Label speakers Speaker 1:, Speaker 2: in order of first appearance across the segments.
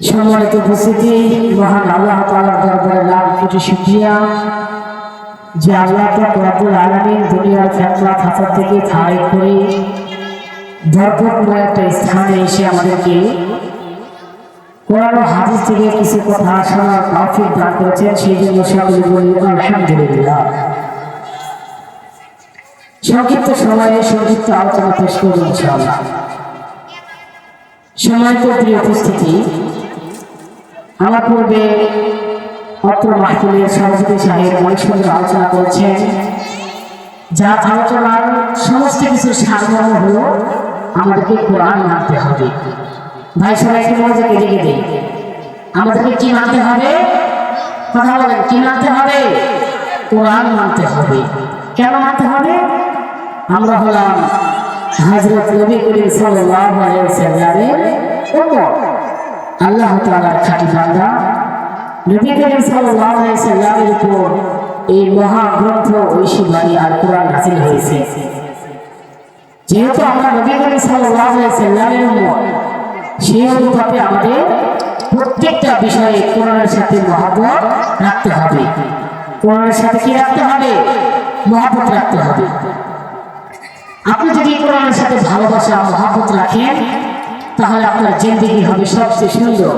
Speaker 1: সম্মানিত উপস্থিতি, মহান আল্লাহ তাআলার দরবারে লাখ কোটি শুকরিয়া যে আল্লাহ পাক রব্বুল আলামিন দুনিয়ার ফেতনা ফাসাদ থেকে ঠাই করে বরকতময় একটা স্থানে এসে আমাদেরকে কোরআন ও হাদিস থেকে কিছু কথা শোনার তৌফিক দান করেছেন। সেই জন্য সকলে বলি আলহামদুলিল্লাহ। সংক্ষিপ্ত সময়ে সংক্ষিপ্ত আলোচনা পেশ করব ইনশাআল্লাহ। সম্মানিত প্রিয় উপস্থিতি, আমার পূর্বে অত্র মাহফিলের সভাপতি সাহেব অনেক সুন্দর আলোচনা করেছেন, যা আলোচনার সমস্ত কিছুর সারমর্ম হলো আমাদেরকে কোরআন মানতে হবে। ভাই সবাইকে মনোযোগ দিকে দিই, আমাদেরকে কি মানতে হবে? কথা বলেন, কি মানতে হবে? কোরআন মানতে হবে। কেন মানতে হবে? আমরা হলাম হযরত নবী করিম সাল্লাল্লাহু আলাইহি ওয়াসাল্লামের উম্মত, আল্লাহ তাআলার খাঁটি বান্দা। নবী করিম সাল্লাল্লাহু আলাইহি ওয়াসাল্লামের উপর এই মহাগ্রন্থ ঐশী আর কোরআন নাযিল হয়েছে। যেহেতু আমরা নবী করিম সাল্লাল্লাহু আলাইহি ওয়াসাল্লামের উম্মত, সেই অনুপাতে আমাদের প্রত্যেকটা বিষয়ে কোরআনের সাথে মহব্বত রাখতে হবে। কোরআনের সাথে কি রাখতে হবে? মহব্বত রাখতে হবে। আপনি যদি কোরআনের সাথে ভালোবাসা মহব্বত রাখেন, তাহলে আপনার জিন্দেগি হবে সবচেয়ে সুন্দর,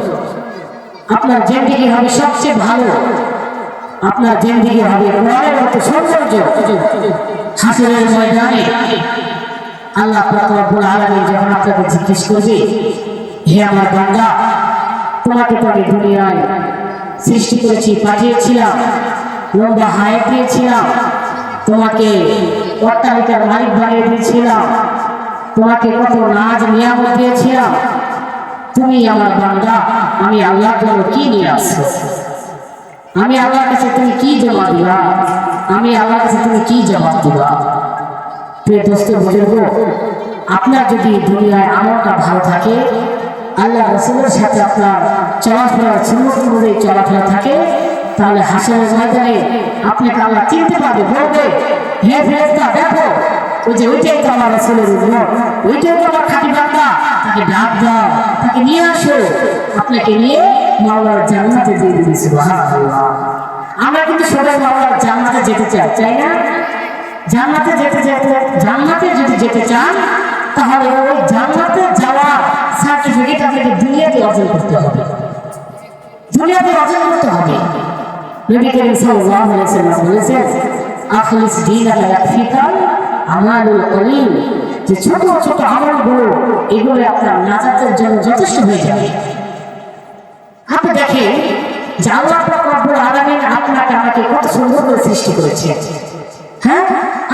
Speaker 1: আপনার জিন্দেগি হবে সবচেয়ে ভালো, আপনার জিন্দেগি হবে কোরআনের মতো সৌন্দর্য। হাসরের ময়দানে আল্লাহ পাক রব্বুল আলামিন যখন আপনাকে জিজ্ঞেস করবে, হে আমার বান্দা, তোমাকে তো আমি দুনিয়ায় সৃষ্টি করেছি, পাঠিয়েছিলাম, লম্বা হায়াত দিয়েছিলাম, তোমাকে অট্টালিকার মালিক বানিয়ে দিয়েছিলাম, তোমাকে কত নাজ নিয়ামত দিয়েছিলাম, তুমি আমার বান্দা আমি আল্লাহর জন্য কি নিয়ে আসছো? আমি আল্লাহর কাছে তুমি কি জমা দিবা? আমি আল্লাহর কাছে তুমি কি জবাব দিবা? প্রিয় দোস্ত বুজুর্গ, আপনার যদি দুনিয়ায় আমলটা ভালো থাকে, আল্লাহ রাসূলের সাথে আপনার চলাফেরা সুন্নাত অনুযায়ী চলাফেরা থাকে, তাহলে হাসরের ময়দানে আপনাকে আল্লাহ চিনতে পারবে, বলবে, হে ফেরেশতা দেখো, ওই যে ওইটাই তো আমার রাসূলের উম্মত, ওইটাই তো আমার খাঁটি বান্দা, তাকে ডাক দাও, তাকে নিয়ে আসো, আপনাকে নিয়ে মাওলার জান্নাতে দিয়ে দিবে। সুবহানাল্লাহ। আমরা কিন্তু সবাই মাওলার জান্নাতে যেতে চাই, চাই না? জান্নাতে জান্নাতে যদি যেতে চান, তাহলে ওই জান্নাতে যাওয়ার সার্টিফিকেট আপনাকে দুনিয়াতে অর্জন করতে হবে, দুনিয়াতে অর্জন করতে হবে। নবী করিম সাল্লাল্লাহু আলাইহি ওয়াসাল্লাম বলেছেন, আখলিস দীনাকা ইয়াকফিকাল আমালুল কলিল, যে ছোট ছোট আমলগুলো, এগুলো আপনার নাজাতের জন্য যথেষ্ট হয়ে যাবে। আপনি দেখেন যে আল্লাহ পাক রব্বুল আলামিন আপনাকে আমাকে কত সুন্দর করে সৃষ্টি করেছে। হ্যাঁ,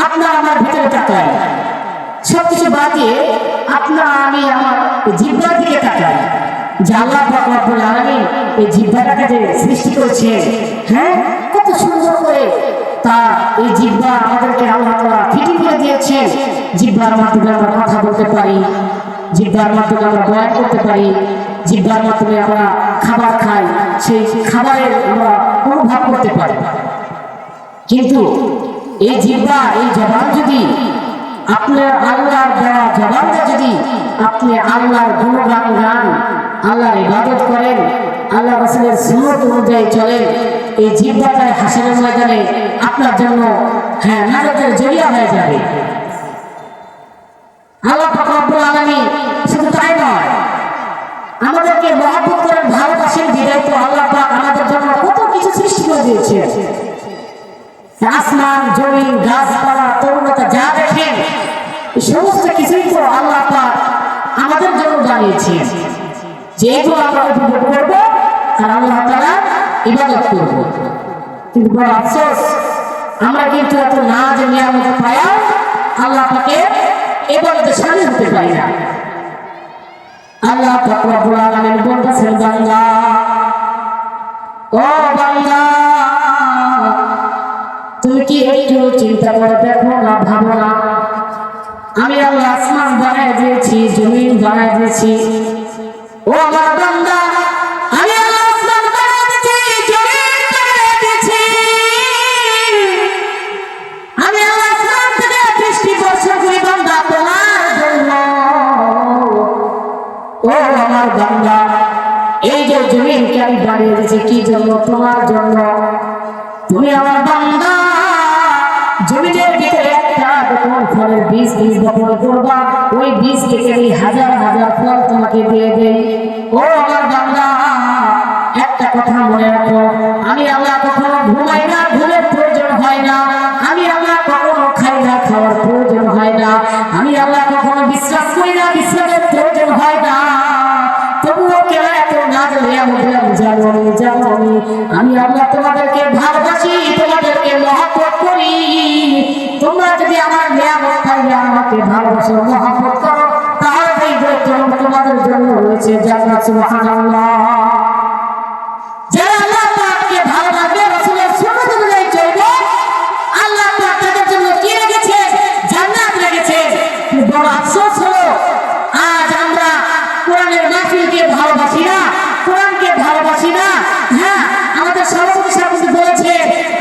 Speaker 1: আপনার আমার ভিতরে তাকাই, সবকিছু বাদ দিয়ে আপনার আমি আমার জিহ্বার দিকে তাকাই, যে আল্লাহ পাক রব্বুল আলামিন এই জিহ্বাটাকে যে সৃষ্টি করেছে, হ্যাঁ, কত সুন্দর করে তা এই জিহ্বা আমাদেরকে আল্লাহ তাআলা ফিটিং করে দিয়েছে। জিহ্বার মাধ্যমে আমরা কথা বলতে পারি, জিহ্বার মাধ্যমে আমরা বয়ান করতে পারি, জিহ্বার মাধ্যমে আমরা খাবার খাই, সেই খাবারের আমরা অনুভব করতে পারি। কিন্তু এই জিহ্বা, এই জবান যদি আপনার আল্লাহর দেওয়া জবানটা যদি আপনি আল্লাহর গুণগান গান, আল্লাহর ইবাদত করেন, আল্লাহ রাসূলের সুন্নাত অনুযায়ী চলেন, এই জিহ্বাটাই হাসরের ময়দানে আপনার জন্য নাজাতের জরিয়া হয়ে যাবে। আল্লাহ পাক রব্বুল আলামিন শুধু তাই নয়, আমাদেরকে মহব্বত করেন, ভালোবাসেন, বিধায় তো আল্লাহ পাক আমাদের জন্য কত কিছু সৃষ্টি করে দিয়েছে। আসমান, জমিন, গাছপালা, তরুণতা যা দেখেন, এই সমস্ত কিছুই তো আল্লাহ পাক আমাদের জন্য বানিয়েছে, যেগুলো আমরা উপভোগ করবো আর আল্লাহ তাআলার ইবাদত করব। কিন্তু বড় আফসোস, আমরা কিন্তু এত নাজ নিয়ামত পাইয়া আল্লাহ পাকের ইবাদতে শামিল হতে পারি না। আল্লাহ পাক রব্বুল আলামিন বলতেছেন, বান্দা, ও বান্দা, তুমি কি একটু চিন্তা করে দেখো না, ভাবো না, আমি আল্লাহ আসমান বানায় দিয়েছি, জমিন বানায় দিয়েছি। ও আমার বান্দা, আমি আল্লাহ আসমান বানায় দিয়েছি, জমিন বানায় দিয়েছি, আমি আল্লাহ আসমান থেকে বৃষ্টি বর্ষণ করি বান্দা তোমার জন্য। ও আমার বান্দা, এই যে দিয়ে দিয়েছে কি জন্য? তোমার জন্য। তুমি আমার বান্দা, জমিনের ভিতরে একটা যখন ফলের বীজ বপন করবা, ওই বীজ থেকে হাজার হাজার ফল তোমাকে দিয়ে দেয়। ও আমার বান্দা, একটা কথা মনে রাখো, আমি আল্লাহ কখনো ঘুমাই না, ঘুমের প্রয়োজন হয় না। আমি আল্লাহ কখনো খাই না, খাওয়ার প্রয়োজন হয় না। আমি আল্লাহ কখনো বিশ্রাম করি না, বিশ্রামের প্রয়োজন হয় না। তবুও কেন এত না জানি আমি আল্লাহ তোমাদেরকে ভালোবাসি, তোমাদেরকে মহব্বত করি। তোমরা যদি আমার নিয়ামত পাইলে আমাকে ভালোবাসো, মহব্বত করো, তাহলে দেখবে তোমাদের জন্য রয়েছে জান্নাত। সুবহানাল্লাহ। যারা আল্লাহ পাককে ভালোবাসবে, রাসূলের সুন্নাত অনুযায়ী চলবে, আল্লাহ পাক তাদের জন্য কি রেখেছে? জান্নাত রেখেছে। বড় আফসোস হলো আজ আমরা কোরআনের মাহফিলকে ভালোবাসি না, কোরআনকে ভালোবাসি না। হ্যাঁ, আমাদের সভাপতি সাহেব বলেছে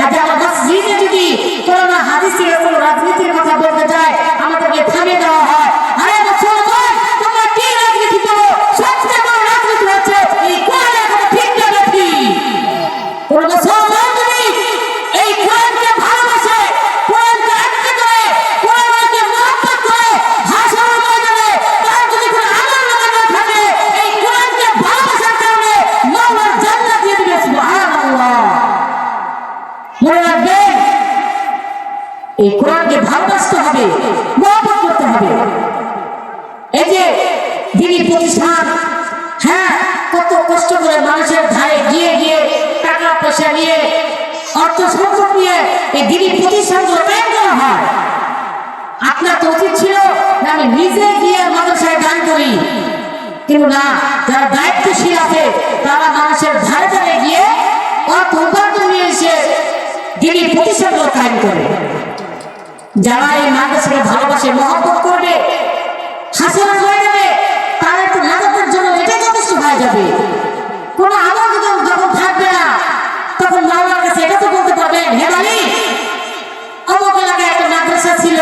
Speaker 1: আজ আমার মসজিদে যদি কোরআন হাদিসের কোনো রাজনীতির কথা বলতে যায়, আমাদেরকে থামিয়ে দেওয়া হয়। আরে মুসলমান, তোমরা কি রাজনীতি করো? সবচেয়ে বড় রাজনীতি হচ্ছে এই কোরআনের কথা ঠিক না নাকি? কোন মুসলমান যদি এই কোরআনকে ভালোবাসে, কোরআনকে আঁকড়ে ধরে, কোরআনকে মহব্বত করে, হাসরের ময়দানে তার যদি কোনো আমল না থাকে, এই কোরআনকে ভালোবাসার কারণে আল্লাহ জান্নাত দিয়ে দিবে। সুবহানাল্লাহ। মনে রাখবেন, এই কোরআনকে ভালোবাসতে হবে, মহব্বত করতে হবে। এই যে দিনী প্রতিষ্ঠান, হ্যাঁ, কত কষ্ট করে মানুষের ধারে গিয়ে গিয়ে টাকা পয়সা নিয়ে, অর্থ সম্পদ নিয়ে এই দিনী প্রতিষ্ঠানগুলো ব্যয় করা হয়। আপনার তো উচিত ছিল আমি নিজে গিয়ে মানুষের দান করি, কিন্তু না, যারা দায়িত্বশীল আছে তারা মানুষের ধারে ধারে গিয়ে অর্থ উপার্জন নিয়ে এসে দিনী প্রতিষ্ঠানগুলো কায়েম করে। যারা এই মাদ্রাসাকে ভালোবাসে, মহব্বত করবে, হাসরের ময়দানে তারা একটু নাজাতের জন্য এটাই যথেষ্ট হয়ে যাবে। কোনো আমল যখন থাকবে না, তখন আল্লাহর কাছে এটা তো বলতে পারবেন, হে মালিক, অমুক এলাকায় একটা মাদ্রাসা ছিল,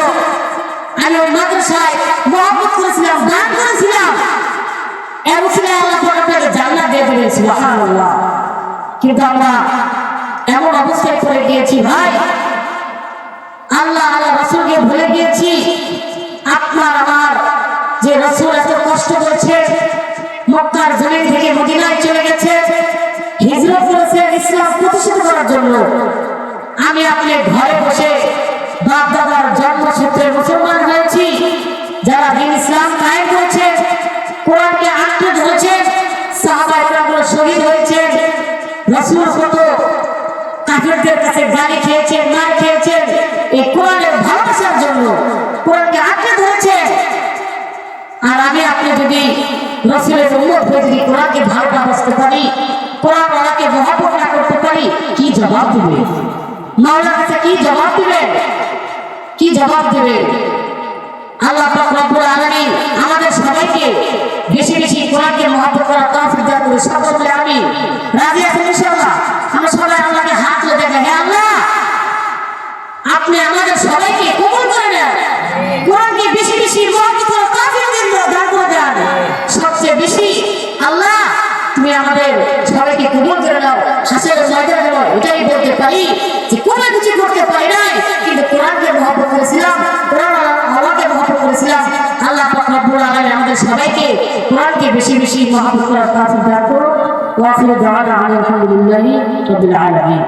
Speaker 1: আমি ওই মাদ্রাসায় মহব্বত করেছিলাম, দান করেছিলাম, এর উসিলে আল্লাহ আপনাকে জান্নাত দিয়ে দিবেন। সুবহানাল্লাহ। কিন্তু আমরা এমন অবস্থায় পড়ে গিয়েছি ভাই, আল্লাহ আল্লাহ রাসূলকে ভুলে গিয়েছি। আপনার আমার যে রাসূল এত কষ্ট করেছে, মক্কার জমিন থেকে মদিনায় চলে গেছে, হিজরত করেছে ইসলাম প্রতিষ্ঠিত করার জন্য। আমি আপনি ঘরে বসে বাপ দাদার জন্মসূত্রে মুসলমান হয়েছি। যারা দিন ইসলাম কায়েম করেছে, কোরআনকে আঁকড়ে ধরেছে, সাহাবায়ে কেরামরা শহীদ হয়েছে, রাসূল কত কাফেরদের কাছে গালি খেয়েছেন, মার খেয়েছেন, এই কোরআনের ভালোবাসার জন্য কোরআনকে আঁকড়ে ধরেছে। আর আমি আপনি যদি রাসূলের উম্মত হয়ে যদি কোরআনকে ভালোবাসতে পারি, কোরআন ওনাকে মহব্বত না করতে পারি, কি জবাব দিবে? মাওলার কাছে কি জবাব দিবে? কি জবাব দিবে? আল্লাহ পাক রব্বুল আলামিন আমাদের সবাইকে বেশি বেশি কোরআনকে মহব্বত করার তৌফিক দান করে। সকলে বলে আমিন। রাজি আছেন ইনশাআল্লাহ? আমরা সবাই আল্লাহকে হাত তুলে দেখে, হে আল্লাহ, আপনি আমাদের সবাইকে কবুল করে নেন, কোরআনকে বেশি বেশি মহব্বত করার তৌফিক দান করে দেন। সবচেয়ে বেশি আল্লাহ তুমি আমাদের সবাইকে কবুল করে নাও। হাসরের ময়দানে এটাই বলতে পারি যে কোনো কিছু করতে পারি নাই, কিন্তু কোরআনকে মহব্বত করেছিলাম, কোরআন আল্লাহকে মহব্বত করেছিলাম। আল্লাহ পাক রব্বুল আলামিন আমাদের সবাইকে কোরআনকে বেশি বেশি মহব্বত করার তৌফিক দান করুন। ওয়া আখিরু দাওয়ানা আলহামদুলিল্লাহি রাব্বিল আলামিন।